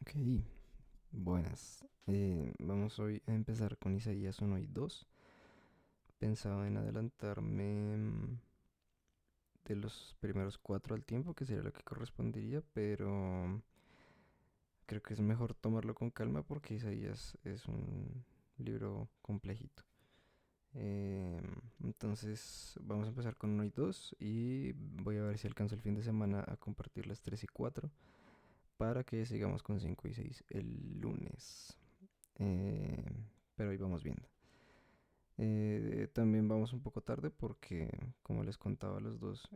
Ok, buenas. Vamos hoy a empezar con Isaías 1 y 2. Pensaba en adelantarme de los primeros cuatro al tiempo, que sería lo que correspondería, pero creo que es mejor tomarlo con calma porque Isaías es un libro complejito. Entonces vamos a empezar con 1 y 2 y voy a ver si alcanzo el fin de semana a compartir las 3 y 4 para que sigamos con 5 y 6 el lunes. Eh, pero ahí vamos viendo. También vamos un poco tarde porque, como les contaba a los dos,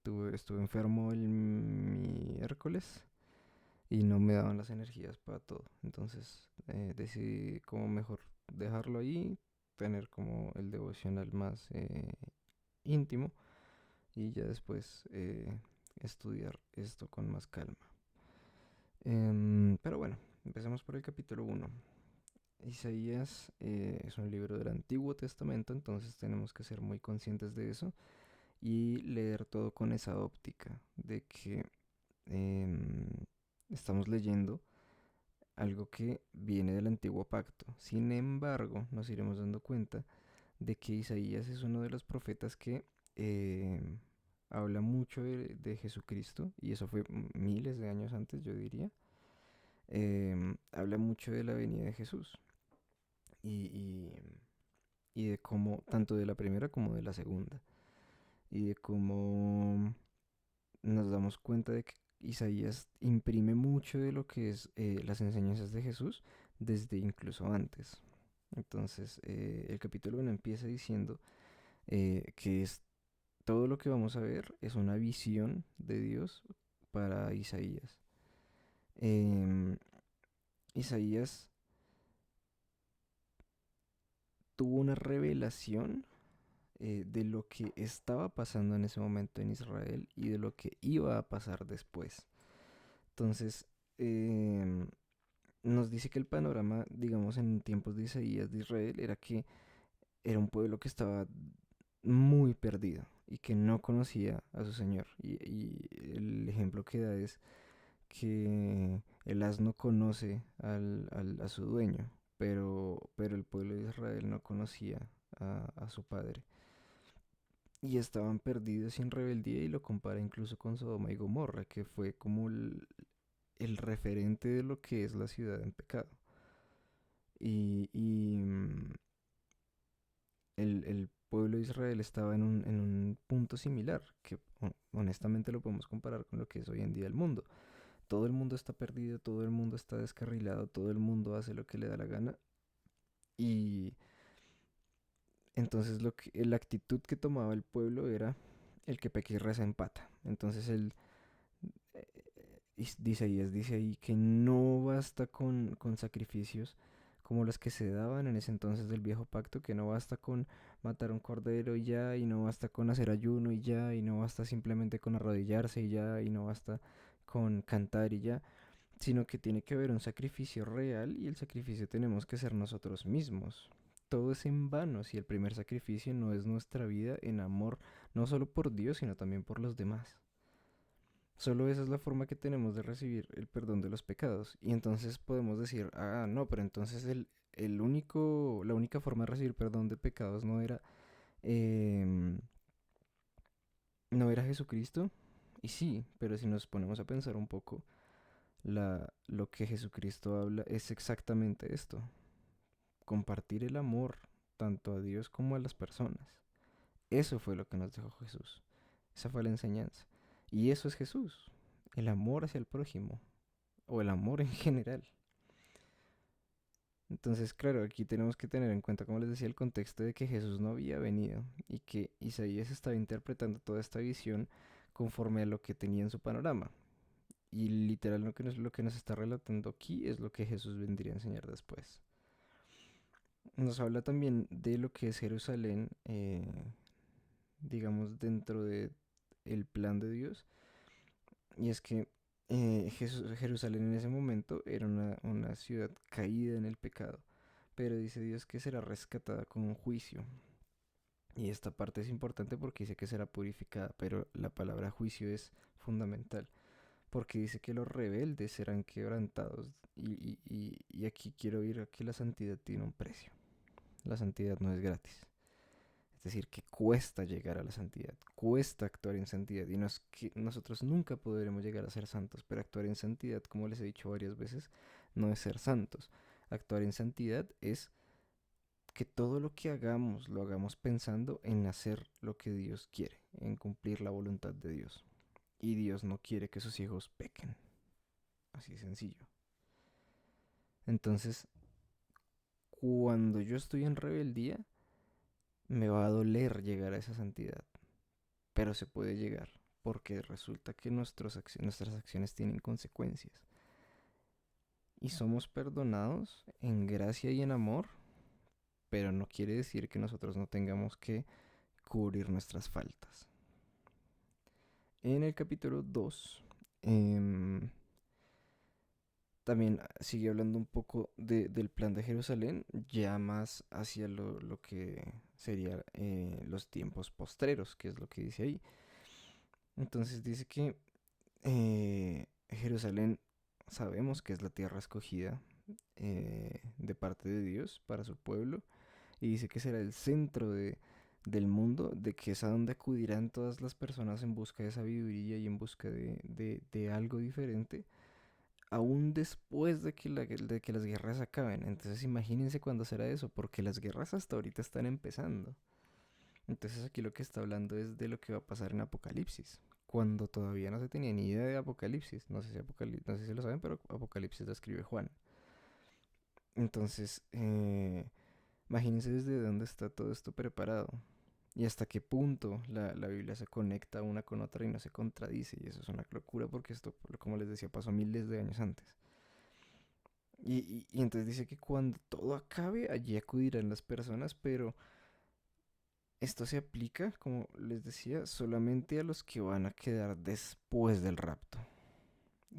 estuve enfermo el miércoles y no me daban las energías para todo. Entonces decidí como mejor dejarlo ahí, tener como el devocional más íntimo y ya después estudiar esto con más calma. Pero bueno, empecemos por el capítulo 1. Isaías es un libro del Antiguo Testamento, entonces tenemos que ser muy conscientes de eso y leer todo con esa óptica de que em, estamos leyendo algo que viene del Antiguo Pacto. Sin embargo, nos iremos dando cuenta de que Isaías es uno de los profetas que habla mucho de Jesucristo, y eso fue miles de años antes, yo diría. Habla mucho de la venida de Jesús y, y y de cómo, tanto de la primera como de la segunda, y de cómo nos damos cuenta de que Isaías imprime mucho de lo que es las enseñanzas de Jesús desde incluso antes. Entonces, el capítulo 1 empieza diciendo que es todo lo que vamos a ver es una visión de Dios para Isaías. Em, Isaías tuvo una revelación de lo que estaba pasando en ese momento en Israel y de lo que iba a pasar después. Entonces, em, nos dice que el panorama, digamos, en tiempos de Isaías de Israel era que era un pueblo que estaba muy perdido y que no conocía a su Señor. Y el ejemplo que da es que el asno conoce a su dueño, pero el pueblo de Israel no conocía a su padre. Y estaban perdidos y en rebeldía y lo compara incluso con Sodoma y Gomorra, que fue como el referente de lo que es la ciudad en pecado. Y el pueblo de Israel estaba en un punto similar, que honestamente lo podemos comparar con lo que es hoy en día el mundo. Todo el mundo está perdido, todo el mundo está descarrilado, todo el mundo hace lo que le da la gana. Y entonces la actitud que tomaba el pueblo era el que peca y reza empata. Entonces dice ahí que no basta con sacrificios como los que se daban en ese entonces del viejo pacto, que no basta con matar un cordero y ya, y no basta con hacer ayuno y ya, y no basta simplemente con arrodillarse y ya, y no basta con cantar y ya, sino que tiene que haber un sacrificio real y el sacrificio tenemos que ser nosotros mismos. Todo es en vano si el primer sacrificio no es nuestra vida en amor, no solo por Dios, sino también por los demás. Solo esa es la forma que tenemos de recibir el perdón de los pecados. Y entonces podemos decir, ah, no, pero entonces la única forma de recibir perdón de pecados em, no era Jesucristo. Y sí, pero si nos ponemos a pensar un poco, lo que Jesucristo habla es exactamente esto, compartir el amor tanto a Dios como a las personas. Eso fue lo que nos dejó Jesús. Esa fue la enseñanza. Y eso es Jesús, el amor hacia el prójimo, o el amor en general. Entonces, claro, aquí tenemos que tener en cuenta, como les decía, el contexto de que Jesús no había venido y que Isaías estaba interpretando toda esta visión conforme a lo que tenía en su panorama. Y literal lo que nos está relatando aquí es lo que Jesús vendría a enseñar después. Nos habla también de lo que es Jerusalén, digamos, dentro de el plan de Dios. Y es que Jerusalén en ese momento era una ciudad caída en el pecado, pero dice Dios que será rescatada con un juicio. Y esta parte es importante porque dice que será purificada, pero la palabra juicio es fundamental, porque dice que los rebeldes serán quebrantados. Y aquí quiero ir a que la santidad tiene un precio. La santidad no es gratis. Es decir, que cuesta llegar a la santidad, cuesta actuar en santidad. Y no es que nosotros nunca podremos llegar a ser santos, pero actuar en santidad, como les he dicho varias veces, no es ser santos. Actuar en santidad es que todo lo que hagamos lo hagamos pensando en hacer lo que Dios quiere, en cumplir la voluntad de Dios. Y Dios no quiere que sus hijos pequen. Así de sencillo. Entonces, cuando yo estoy en rebeldía, me va a doler llegar a esa santidad. Pero se puede llegar, porque resulta que nuestras acciones tienen consecuencias. Y somos perdonados en gracia y en amor, pero no quiere decir que nosotros no tengamos que cubrir nuestras faltas. En el capítulo 2, también sigue hablando un poco del plan de Jerusalén, ya más hacia lo que sería los tiempos postreros, que es lo que dice ahí. Entonces dice que Jerusalén sabemos que es la tierra escogida de parte de Dios para su pueblo, y dice que será el centro del mundo, de que es a donde acudirán todas las personas en busca de sabiduría y en busca de algo diferente, aún después de que las guerras acaben. Entonces imagínense cuándo será eso, porque las guerras hasta ahorita están empezando. Entonces aquí lo que está hablando es de lo que va a pasar en Apocalipsis, cuando todavía no se tenía ni idea de Apocalipsis. No sé si lo saben, pero Apocalipsis lo escribe Juan. Entonces, imagínense desde dónde está todo esto preparado y hasta qué punto la Biblia se conecta una con otra y no se contradice. Y eso es una locura porque esto, como les decía, pasó miles de años antes. Y entonces dice que cuando todo acabe, allí acudirán las personas, pero esto se aplica, como les decía, solamente a los que van a quedar después del rapto.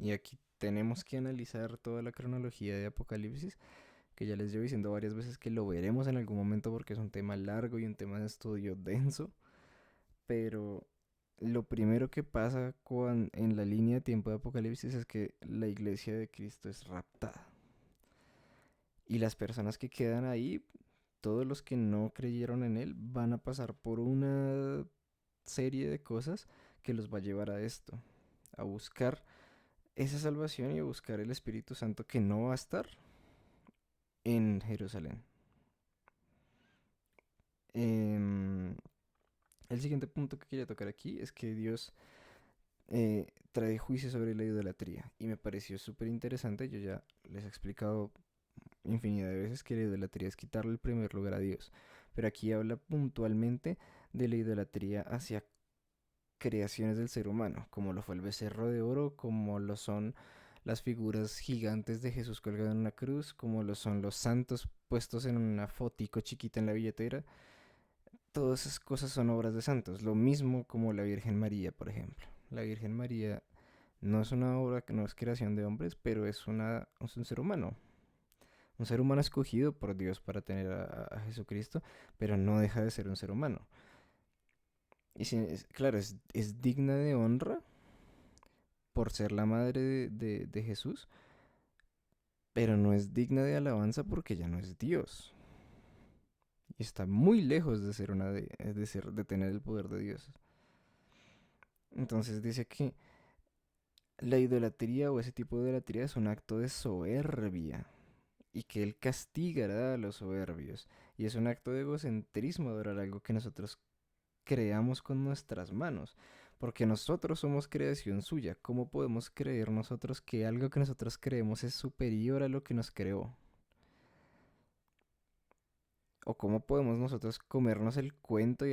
Y aquí tenemos que analizar toda la cronología de Apocalipsis, que ya les llevo diciendo varias veces que lo veremos en algún momento porque es un tema largo y un tema de estudio denso. Pero lo primero que pasa en la línea de tiempo de Apocalipsis es que la iglesia de Cristo es raptada. Y las personas que quedan ahí, todos los que no creyeron en él, van a pasar por una serie de cosas que los va a llevar a esto, a buscar esa salvación y a buscar el Espíritu Santo que no va a estar en Jerusalén. Em, el siguiente punto que quería tocar aquí es que Dios trae juicio sobre la idolatría y me pareció súper interesante. Yo ya les he explicado infinidad de veces que la idolatría es quitarle el primer lugar a Dios, pero aquí habla puntualmente de la idolatría hacia creaciones del ser humano, como lo fue el becerro de oro, como lo son las figuras gigantes de Jesús colgado en una cruz, como lo son los santos puestos en una fotico chiquita en la billetera. Todas esas cosas son obras de santos, lo mismo como la Virgen María, por ejemplo. La Virgen María no es una obra, no es creación de hombres, pero es un ser humano escogido por Dios para tener a Jesucristo, pero no deja de ser un ser humano. Y claro, es digna de honra por ser la madre de Jesús, pero no es digna de alabanza porque ya no es Dios. Y está muy lejos de ser de tener el poder de Dios. Entonces dice que la idolatría o ese tipo de idolatría es un acto de soberbia y que él castigará a los soberbios. Y es un acto de egocentrismo adorar algo que nosotros creamos con nuestras manos, porque nosotros somos creación suya. ¿Cómo podemos creer nosotros que algo que nosotros creemos es superior a lo que nos creó? ¿O cómo podemos nosotros comernos el cuento y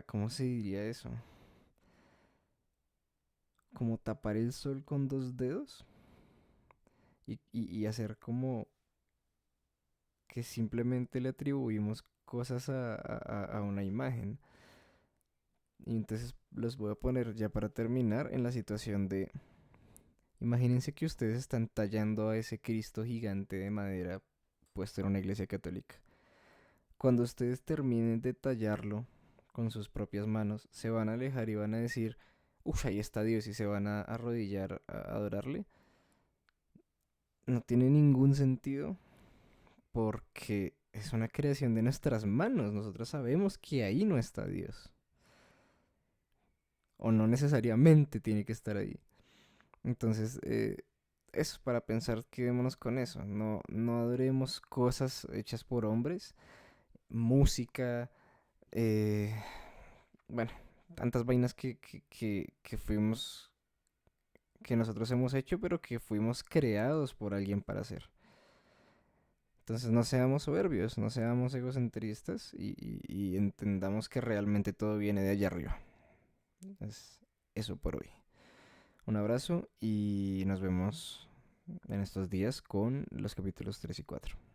¿cómo se diría eso? Como tapar el sol con dos dedos y hacer como que simplemente le atribuimos cosas a una imagen. Y entonces los voy a poner ya para terminar en la situación de, imagínense que ustedes están tallando a ese Cristo gigante de madera puesto en una iglesia católica. Cuando ustedes terminen de tallarlo, con sus propias manos, se van a alejar y van a decir, uff, ahí está Dios y se van a arrodillar a adorarle, no tiene ningún sentido porque es una creación de nuestras manos. Nosotros sabemos que ahí no está Dios. O no necesariamente tiene que estar ahí. Entonces, eso, para pensar, quedémonos con eso. No, no adoremos cosas hechas por hombres, música, eh, bueno, tantas vainas que fuimos, que nosotros hemos hecho, pero que fuimos creados por alguien para hacer. Entonces no seamos soberbios, no seamos egocentristas y entendamos que realmente todo viene de allá arriba. Es eso por hoy. Un abrazo y nos vemos en estos días con los capítulos 3 y 4.